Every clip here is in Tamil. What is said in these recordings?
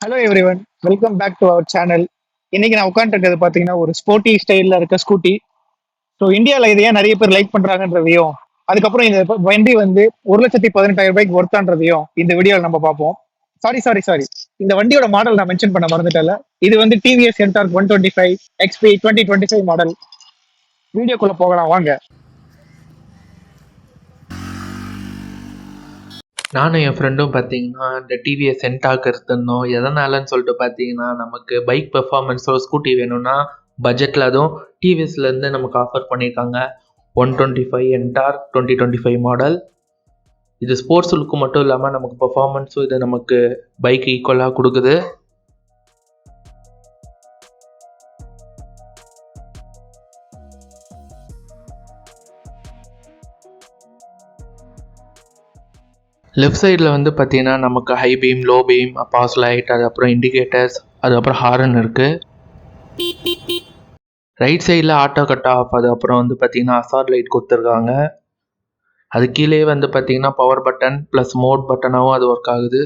Hello everyone, welcome back to our channel. இன்னைக்கு நான் உட்காந்துருக்கிறது பார்த்தீங்கன்னா ஒரு ஸ்போர்ட்டி ஸ்டைலில் இருக்க ஸ்கூட்டி. ஸோ இந்தியாவில் இதை ஏன் நிறைய பேர் லைக் பண்ணுறாங்கன்றதையும், அதுக்கப்புறம் இந்த வண்டி வந்து 1,18,000 ஒர்த்தான்றதையும் இந்த வீடியோவில் நம்ம பார்ப்போம். சாரி, இந்த வண்டியோட மாடல் நான் மென்ஷன் பண்ண மறந்துட்டேன். இது வந்து டிவிஎஸ் என்டார்க் 125 XP 2025 மாடல். வீடியோக்குள்ள போகலாம் வாங்க. நானும் என் ஃப்ரெண்டும் பார்த்தீங்கன்னா இந்த டிவிஎஸ் என்டார்க் எடுத்திருந்தோம். எதனாலன்னு சொல்லிட்டு பார்த்தீங்கன்னா நமக்கு பைக் பெர்ஃபார்மன்ஸோ ஸ்கூட்டி வேணும்னா பட்ஜெட்டில் அதுவும் டிவிஎஸ்லேருந்து நமக்கு ஆஃபர் பண்ணியிருக்காங்க. 125 என்டார்க் 2025 மாடல். இது ஸ்போர்ட்ஸ் லுக்கு மட்டும் இல்லாமல் நமக்கு பெர்ஃபார்மன்ஸும் இது நமக்கு பைக் ஈக்குவலாக கொடுக்குது. லெஃப்ட் சைடில் வந்து பார்த்தீங்கன்னா நமக்கு high beam, low beam, pass light, அதுக்கப்புறம் இண்டிகேட்டர்ஸ், அதுக்கப்புறம் ஹாரன் இருக்குது. ரைட் சைடில் ஆட்டோ கட் ஆஃப், அதுக்கப்புறம் வந்து பார்த்தீங்கன்னா அசார் லைட் கொடுத்துருக்காங்க. அது கீழே வந்து பார்த்தீங்கன்னா பவர் பட்டன் ப்ளஸ் மோட் பட்டனாகவும் அது ஒர்க் ஆகுது.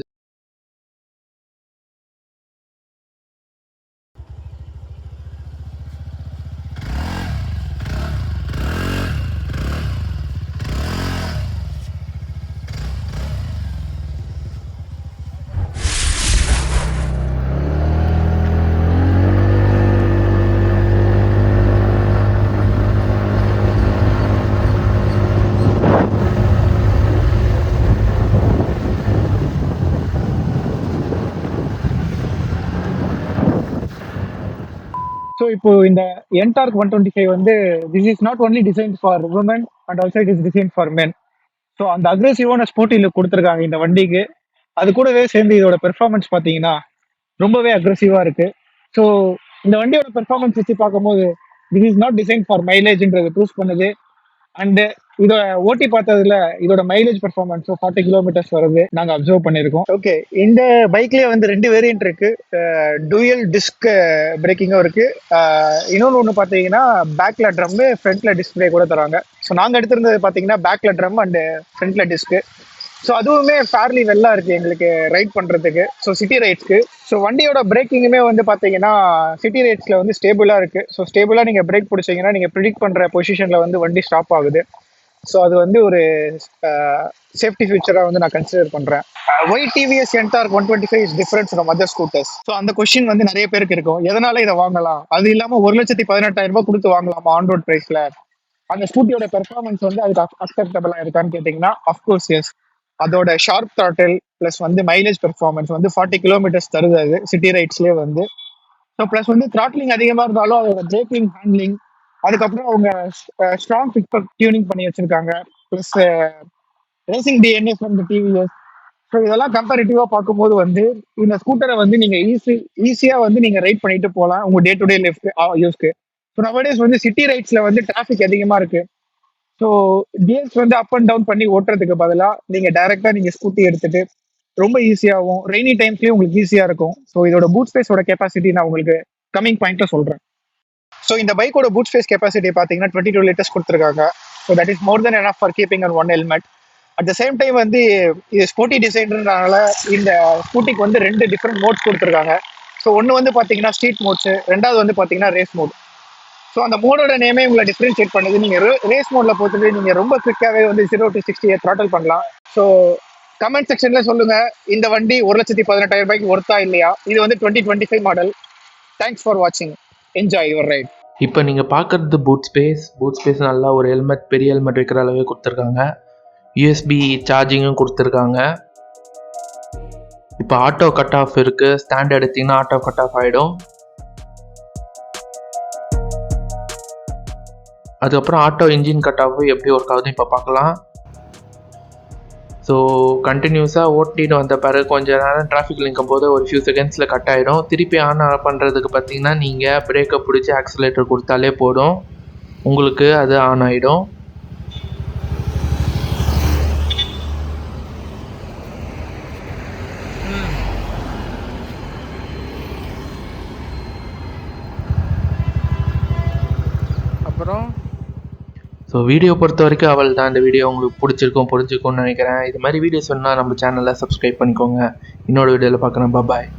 ஸோ இப்போ இந்த என்டார்க் 125 வந்து this is not only design for women and also it is design for men. So அந்த அக்ரெசிவான ஸ்போர்ட்டி லுக் கொடுத்துருக்காங்க இந்த வண்டிக்கு. அது கூடவே சேர்ந்து இதோட பெர்ஃபார்மன்ஸ் பார்த்தீங்கன்னா ரொம்பவே அக்ரெசிவாக இருக்கு. ஸோ இந்த வண்டியோட பெர்ஃபார்மன்ஸ் வச்சு பார்க்கும்போது this is not design for மைலேஜ்ன்றது ப்ரூவ் பண்ணுது. அண்டு இதோட ஓட்டி பார்த்ததுல இதோட மைலேஜ் பெர்ஃபார்மன்ஸ் 40 கிலோமீட்டர்ஸ் வருது நாங்க அப்சர்வ் பண்ணிருக்கோம். ஓகே, இந்த பைக்லயே வந்து 2 வேரியன்ட் இருக்கு. டூயல் டிஸ்க் பிரேக்கிங்கும் இருக்கு. இன்னொன்று ஒன்று பார்த்தீங்கன்னா பேக்ல ட்ரம், ஃப்ரண்ட்ல டிஸ்பிளே கூட தராங்க. ஸோ நாங்கள் எடுத்திருந்தது பார்த்தீங்கன்னா பேக்ல ட்ரம் அண்டு ஃப்ரண்ட்ல டிஸ்க். ஸோ அதுவுமே ஃபேர்லி வெல்லா இருக்கு எங்களுக்கு ரைட் பண்றதுக்கு. So city ரைட்ஸ்க்கு. ஸோ வண்டியோட பிரேக்கிங்குமே வந்து பார்த்தீங்கன்னா சிட்டி ரைட்ஸ்ல வந்து ஸ்டேபிளா இருக்கு. ஸோ ஸ்டேபிளா நீங்க பிரேக் பிடிச்சீங்கன்னா நீங்க ப்ரிடிக்ட் பண்ற பொசிஷன்ல வந்து வண்டி ஸ்டாப் ஆகுது. ஸோ அது வந்து ஒரு சேஃப்டி ஃபீச்சராக வந்து நான் கன்சிடர் பண்ணுறேன். Why TVS Ntorq 125 is difference from other scooters? So அந்த கொஸ்டின் வந்து நிறைய பேருக்கு இருக்கும், எதனால இதை வாங்கலாம், அது இல்லாமல் 1,18,000 கொடுத்து வாங்கலாமா ஆன் ரோட் ப்ரைஸில்? அந்த ஸ்கூட்டியோட பெர்ஃபார்மன்ஸ் வந்து அதுக்கு அக்செப்டபிளாக இருக்கான்னு கேட்டிங்கன்னா அஃப்கோர்ஸ் எஸ். அதோட ஷார்ப் த்ராட்டில் ப்ளஸ் வந்து மைலேஜ் பெர்ஃபார்மன்ஸ் வந்து 40 கிலோமீட்டர்ஸ் தருது அது சிட்டி ரைட்ஸ்லேயே வந்து. ஸோ ப்ளஸ் வந்து த்ராட்லிங் அதிகமாக இருந்தாலும் அதோட பிரேக்கிங், ஹேண்ட்லிங், அதுக்கப்புறம் அவங்க ஸ்ட்ராங் பிக்அப் டியூனிங் பண்ணி வச்சிருக்காங்க. Plus racing DNA from the TVS. So இதெல்லாம் கம்பேரிட்டிவா பார்க்கும்போது வந்து இந்த ஸ்கூட்டரை வந்து நீங்க ஈஸியா வந்து நீங்க ரைட் பண்ணிட்டு போகலாம் உங்க டே டு டே லைஃப்க்கு யூஸ்க்கு. ஸோ நவடேஸ் வந்து சிட்டி ரைட்ஸ்ல வந்து டிராஃபிக் அதிகமா இருக்கு. ஸோ கியர்ஸ் வந்து அப் அண்ட் டவுன் பண்ணி ஓட்டுறதுக்கு பதிலாக நீங்க டைரக்டா நீங்க ஸ்கூட்டி எடுத்துட்டு ரொம்ப ஈஸியாகவும் ரெய்னி டைம்ஸ்லயும் உங்களுக்கு ஈஸியா இருக்கும். ஸோ இதோட பூட் ஸ்பேஸோட கெப்பாசிட்டி நான் உங்களுக்கு கமிங் பாயிண்ட்ல சொல்றேன். ஸோ இந்த பைக்கோட பூட் ஸ்பேஸ் கெப்பாசிட்டி பார்த்தீங்கன்னா 22 லிட்டர்ஸ் கொடுத்துருக்காங்க. So that is more then enough for keeping and one helmet. At the same time வந்து இது ஸ்போர்ட்டி டிசைன்றனால இந்த ஸ்கூட்டிக்கு வந்து 2 டிஃப்ரெண்ட் மோட்ஸ் கொடுத்துருக்காங்க. ஸோ ஒன்று வந்து பார்த்தீங்கன்னா ஸ்ட்ரீட் மோட்ஸ், ரெண்டாவது வந்து பார்த்தீங்கன்னா ரேஸ் மோட். ஸோ அந்த மோடோட நேமே உங்களை டிஃப்ரென்ஷியேட் பண்ணுது. நீங்கள் ரேஸ் மோட்ல போட்டுட்டு நீங்கள் ரொம்ப குவிக்காகவே வந்து 0 to 60 த்ராட்டல் பண்ணலாம். ஸோ கமெண்ட் செக்ஷன்ல சொல்லுங்க, இந்த வண்டி 1,18,000 ஒர்த்தா இல்லையா? இது வந்து 2025 மாடல். தேங்க்ஸ் ஃபார் வாட்சிங். Enjoy your right. இப்போ நீங்கள் பார்க்குறது பூட் ஸ்பேஸ் நல்லா ஒரு ஹெல்மெட், பெரிய ஹெல்மெட் வைக்கிற அளவே கொடுத்துருக்காங்க. யூஎஸ்பி சார்ஜிங்கும் கொடுத்துருக்காங்க. இப்போ ஆட்டோ கட் ஆஃப் இருக்குது. ஸ்டாண்ட் எடுத்திங்கன்னா ஆட்டோ கட் ஆஃப் ஆகிடும். அதுக்கப்புறம் ஆட்டோ இன்ஜின் கட் ஆஃப் எப்படி ஒர்க் ஆகுதுன்னு இப்போ பார்க்கலாம். ஸோ கண்டினியூஸாக ஓட்டிட்டு வந்த பிறகு கொஞ்சம் நேரம் டிராஃபிக் நிற்கும் போது ஒரு ஃபியூ செகண்ட்ஸில் கட் ஆகிடும். திருப்பி ஆன் பண்ணுறதுக்கு பார்த்தீங்கன்னா நீங்கள் பிரேக்கை பிடிச்சி ஆக்சிலேட்டர் கொடுத்தாலே போதும், உங்களுக்கு அது ஆன் ஆகிடும். அப்புறம் ஸோ வீடியோ பொறுத்த வரைக்கும் அவள் தான். இந்த வீடியோ உங்களுக்கு புரிஞ்சுக்கும்னு நினைக்கிறேன். இது மாதிரி வீடியோஸ் வேணுன்னா நம்ம சேனலை சப்ஸ்கிரைப் பண்ணிக்கோங்க. இன்னொரு வீடியோவில் பார்க்குறேன். பாய்.